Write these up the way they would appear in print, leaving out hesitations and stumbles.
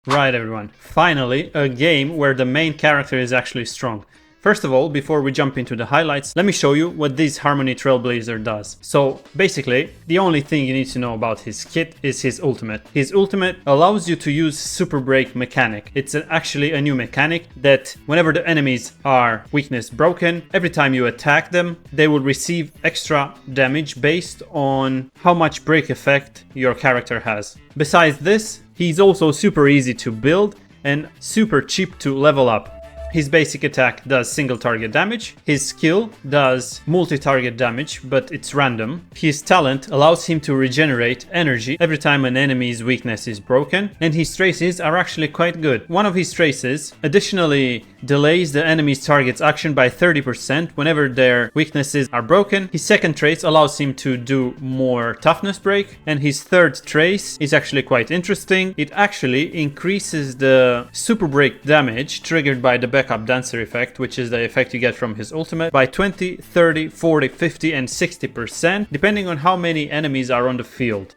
Right everyone, finally a game where the main character is actually strong. First of all, before we jump into the highlights, let me show you what this Harmony Trailblazer does. So basically, the only thing you need to know about his kit is his ultimate. His ultimate allows you to use Super Break mechanic. It's actually a new mechanic that whenever the enemies are weakness broken, every time you attack them, they will receive extra damage based on how much break effect your character has. Besides this, he's also super easy to build and super cheap to level up. His basic attack does single target damage, his skill does multi-target damage, but it's random. His talent allows him to regenerate energy every time an enemy's weakness is broken, and his traces are actually quite good. One of his traces additionally delays the enemy's target's action by 30% whenever their weaknesses are broken. His second trace allows him to do more toughness break, and his third trace is actually quite interesting. It actually increases the super break damage triggered by the backup dancer effect, which is the effect you get from his ultimate, by 20, 30, 40, 50 and 60% depending on how many enemies are on the field.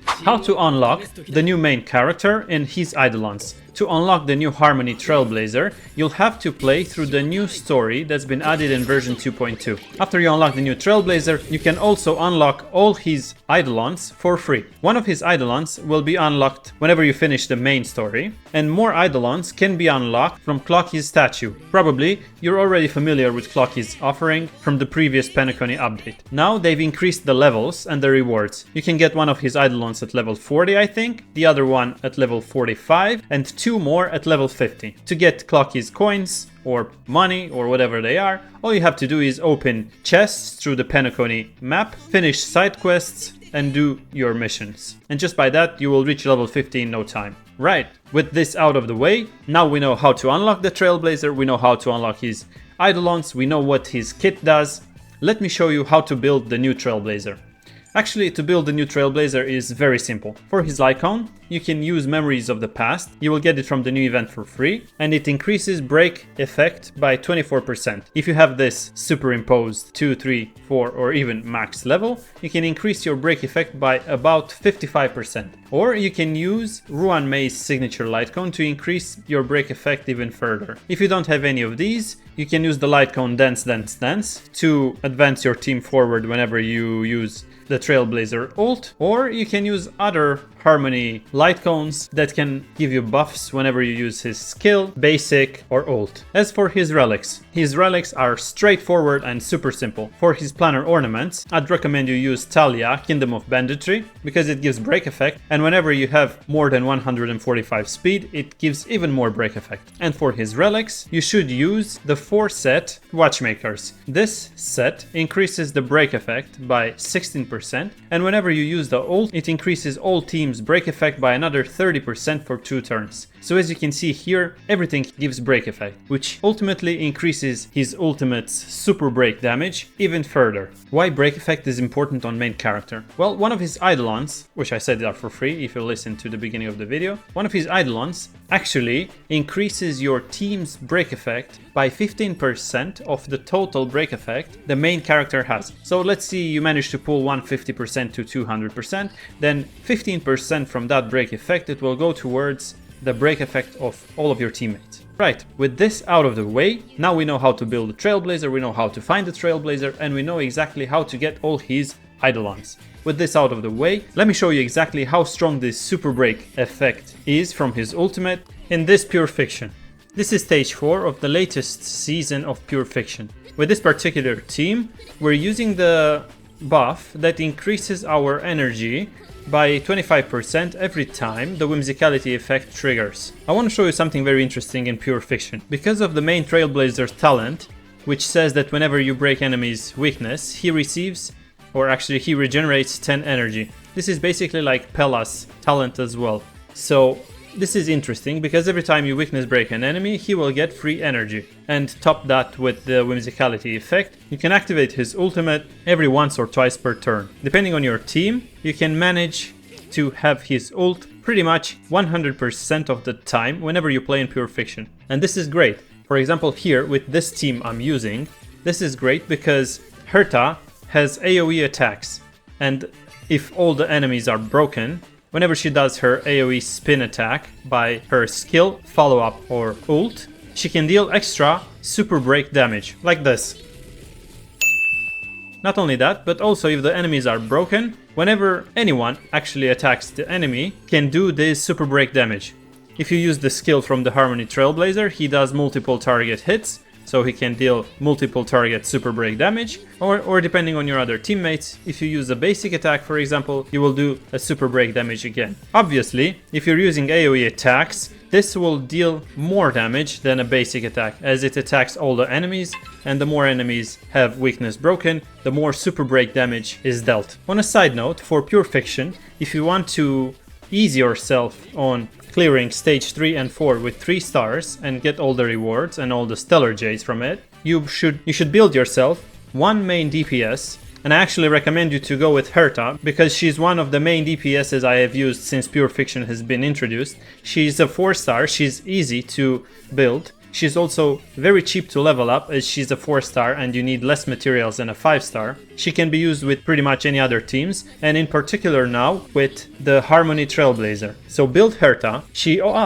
How to unlock the new main character and his Eidolons. To unlock the new Harmony Trailblazer, you'll have to play through the new story that's been added in version 2.2. After you unlock the new Trailblazer, you can also unlock all his Eidolons for free. One of his Eidolons will be unlocked whenever you finish the main story, and more Eidolons can be unlocked from Clocky's statue. Probably you're already familiar with Clocky's offering from the previous Penacony update. Now they've increased the levels and the rewards. You can get one of his Eidolons at level 40, I think, the other one at level 45, and two more at level 50. To get Clocky's coins or money or whatever they are, all you have to do is open chests through the Penacony map, finish side quests and do your missions. And just by that you will reach level 50 in no time. Right, with this out of the way, now we know how to unlock the Trailblazer, we know how to unlock his Eidolons, we know what his kit does. Let me show you how to build the new Trailblazer. Actually, to build the new Trailblazer is very simple. For his icon, you can use Memories of the Past. You will get it from the new event for free, and it increases break effect by 24%. If you have this superimposed 2, 3, 4 or even max level, you can increase your break effect by about 55%. Or you can use Ruan Mei's signature light cone to increase your break effect even further. If you don't have any of these, you can use the light cone Dance Dance Dance to advance your team forward whenever you use the Trailblazer ult, or you can use other Harmony light cones that can give you buffs whenever you use his skill, basic or ult. As for his relics are straightforward and super simple. For his planner ornaments, I'd recommend you use Talia, Kingdom of Banditry, because it gives break effect, and whenever you have more than 145 speed, it gives even more break effect. And for his relics, you should use the 4 set Watchmakers. This set increases the break effect by 16%, and whenever you use the ult, it increases all teams' break effect by another 30% for 2 turns. So as you can see here, everything gives break effect, which ultimately increases his ultimate's super break damage even further. Why break effect is important on main character? Well, one of his Eidolons, which I said are for free if you listen to the beginning of the video, one of his Eidolons actually increases your team's break effect by 15% of the total break effect the main character has. So let's see you manage to pull 150% to 200%, then 15% from that break effect it will go towards the break effect of all of your teammates. Right, with this out of the way, now we know how to build a Trailblazer, we know how to find the Trailblazer, and we know exactly how to get all his Eidolons. With this out of the way, let me show you exactly how strong this super break effect is from his ultimate in this Pure Fiction. This is stage 4 of the latest season of Pure Fiction. With this particular team, we're using the buff that increases our energy by 25% every time the whimsicality effect triggers. I want to show you something very interesting in Pure Fiction. Because of the main Trailblazer's talent, which says that whenever you break enemy's weakness, he receives, or actually he regenerates 10 energy. This is basically like Pella's talent as well. So this is interesting because every time you weakness break an enemy, he will get free energy. And top that with the whimsicality effect, you can activate his ultimate every once or twice per turn. Depending on your team, you can manage to have his ult pretty much 100% of the time whenever you play in Pure Fiction. And this is great. For example, here with this team I'm using, this is great because Herta has AoE attacks. And if all the enemies are broken, whenever she does her AoE spin attack by her skill, follow-up or ult, she can deal extra super break damage, like this. Not only that, but also if the enemies are broken, whenever anyone actually attacks the enemy, can do this super break damage. If you use the skill from the Harmony Trailblazer, he does multiple target hits, so he can deal multiple target super break damage, or depending on your other teammates, if you use a basic attack for example, you will do a super break damage again. Obviously, if you're using AoE attacks, this will deal more damage than a basic attack, as it attacks all the enemies, and the more enemies have weakness broken, the more super break damage is dealt. On a side note, for Pure Fiction, if you want to ease yourself on clearing stage 3 and 4 with 3 stars and get all the rewards and all the stellar jades from it, you should build yourself one main DPS, and I actually recommend you to go with Herta because she's one of the main DPSs I have used since Pure Fiction has been introduced. She's a 4-star, she's easy to build. She's also very cheap to level up as she's a 4-star and you need less materials than a 5-star. She can be used with pretty much any other teams, and in particular now with the Harmony Trailblazer. So build Herta.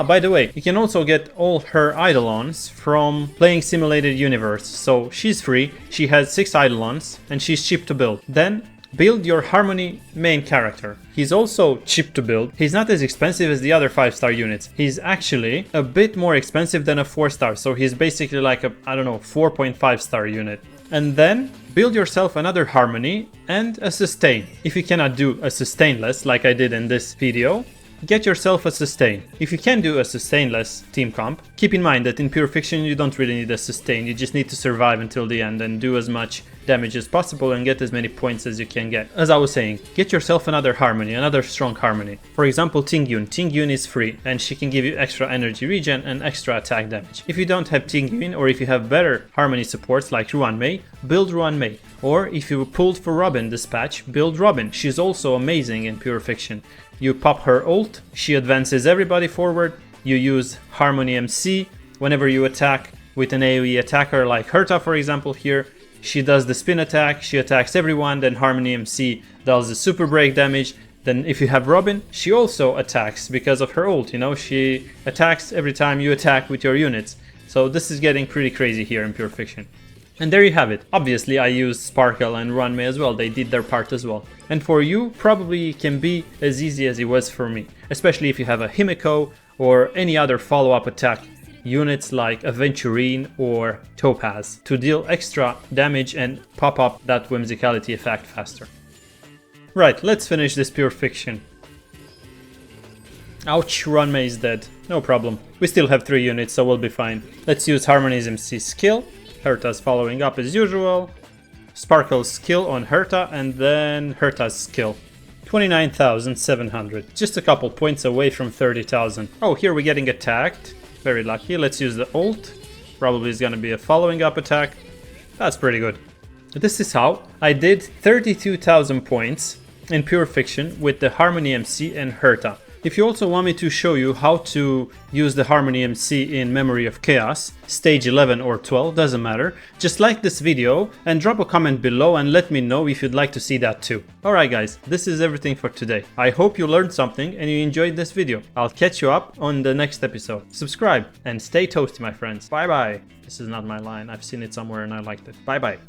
By the way, you can also get all her Eidolons from playing Simulated Universe. So she's free, she has 6 Eidolons and she's cheap to build. Then build your Harmony main character. He's also cheap to build. He's not as expensive as the other 5-star units. He's actually a bit more expensive than a 4-star, so he's basically like a, 4.5-star unit. And then build yourself another Harmony and a Sustain. If you cannot do a Sustainless like I did in this video, get yourself a Sustain. If you can do a Sustainless team comp, keep in mind that in Pure Fiction you don't really need a Sustain, you just need to survive until the end and do as much damage as possible and get as many points as you can get. As I was saying, get yourself another Harmony, another strong Harmony. For example, Tingyun. Tingyun is free and she can give you extra energy regen and extra attack damage. If you don't have Tingyun, or if you have better Harmony supports like Ruan-Mei, build Ruan-Mei. Or if you pulled for Robin this patch, build Robin. She's also amazing in Pure Fiction. You pop her ult, she advances everybody forward, you use Harmony MC whenever you attack with an AoE attacker like Herta for example here. She does the spin attack, she attacks everyone, then Harmony MC does the super break damage. Then if you have Robin, she also attacks because of her ult, she attacks every time you attack with your units. So this is getting pretty crazy here in Pure Fiction. And there you have it. Obviously I used Sparkle and Ruan-Mei as well, they did their part as well. And for you, probably can be as easy as it was for me. Especially if you have a Himiko or any other follow-up attack units like Aventurine or Topaz to deal extra damage and pop up that whimsicality effect faster. Right, let's finish this Pure Fiction. Ouch, Ruan-Mei is dead. No problem. We still have 3 units, so we'll be fine. Let's use Harmony's MC skill. Herta's following up as usual. Sparkle's skill on Herta, and then Herta's skill. 29,700. Just a couple points away from 30,000. Oh, here we're getting attacked. Very lucky. Let's use the ult. Probably is gonna be a following up attack. That's pretty good. This is how I did 32,000 points in Pure Fiction with the Harmony MC and Herta. If you also want me to show you how to use the Harmony MC in Memory of Chaos, stage 11 or 12, doesn't matter, just like this video and drop a comment below and let me know if you'd like to see that too. Alright guys, this is everything for today. I hope you learned something and you enjoyed this video. I'll catch you up on the next episode. Subscribe and stay toasty my friends. Bye bye. This is not my line, I've seen it somewhere and I liked it. Bye bye.